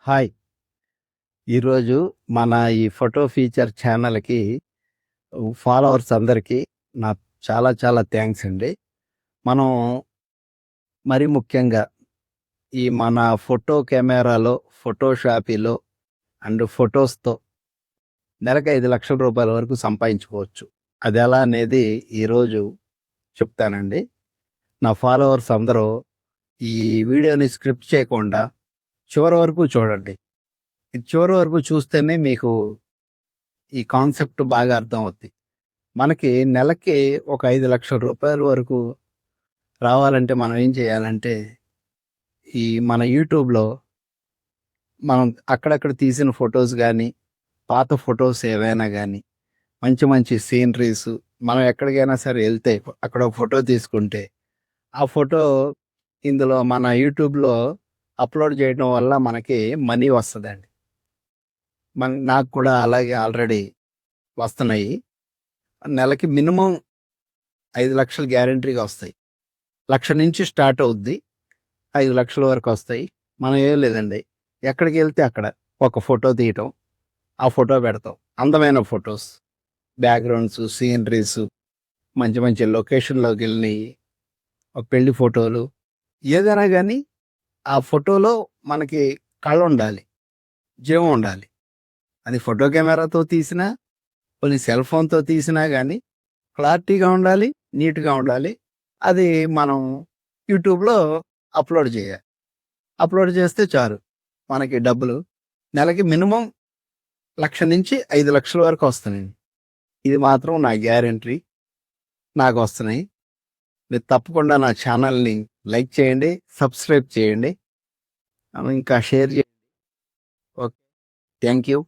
Hi! ఈరోజు మన ఈ ఫోటో ఫీచర్ ఛానల్‌కి ఫాలోవర్స్ అందరికీ నా చాలా చాలా థాంక్స్ అండి. మనం మరి ముఖ్యంగా ఈ మన ఫోటో కెమెరాలో, ఫోటోషాపీలో అండ్ ఫోటోస్‌తో నెలకు రూ. 5,00,000 వరకు సంపాదించుకోవచ్చు. అదెలా అనేది ఈరోజు చెప్తానండి. నా ఫాలోవర్స్ అందరూ ఈ వీడియోని స్క్రిప్ట్ చేయకుండా చివరి వరకు చూడండి. ఇది చివరి వరకు చూస్తేనే మీకు ఈ కాన్సెప్ట్ బాగా అర్థమవుద్ది. మనకి నెలకి ఒక రూ. 5,00,000 వరకు రావాలంటే మనం ఏం చేయాలంటే, ఈ మన యూట్యూబ్‌లో మనం అక్కడక్కడ తీసిన ఫోటోస్ గానీ, పాత ఫోటోస్ ఏవైనా గానీ, మంచి మంచి సీనరీస్ మనం ఎక్కడికైనా సరే ఎళ్తే అక్కడ ఒక ఫోటో తీసుకుంటే, ఆ ఫోటో ఇందులో మన యూట్యూబ్‌లో అప్‌లోడ్ చేయడం వల్ల మనకి మనీ వస్తదండి. నాకు కూడా అలాగే ఆల్రెడీ వస్తున్నాయి. నెలకి మినిమమ్ 5,00,000 గ్యారంటీగా వస్తాయి. 1,00,000 నుంచి స్టార్ట్ అవుద్ది. 5,00,000 వరకు వస్తాయి. మనం ఏం లేదండి. ఎక్కడికెళ్తే అక్కడ ఒక ఫోటో తీయటం, ఆ ఫోటో పెడతాం. అందమైన ఫోటోస్, బ్యాక్‌గ్రౌండ్స్, సీనరీస్, మంచి మంచి లొకేషన్‌లోకెళ్ళినయి, ఒక పెళ్లి ఫోటోలు, ఏదైనా గానీ ఆ ఫోటోలో మనకి కళుండాలి, జీవం ఉండాలి. అది ఫోటో కెమెరాతో తీసినా, పోనీ సెల్ ఫోన్‌తో తీసినా గానీ క్లారిటీగా ఉండాలి, నీట్‌గా ఉండాలి. అది మనం యూట్యూబ్‌లో అప్‌లోడ్ చేయాలి. అప్‌లోడ్ చేస్తే చాలు. మనకి డబ్బులు నెలకి మినిమమ్ 1,00,000-5,00,000 వరకు వస్తున్నాయండి. ఇది మాత్రం నా గ్యారంటీ. నాకొస్తున్నాయి. మీరు తప్పకుండా నా ఛానల్‌ని లైక్ చేయండి, సబ్స్క్రైబ్ చేయండి. ఇంకా షేర్ చేయండి. ఓకే. Thank you.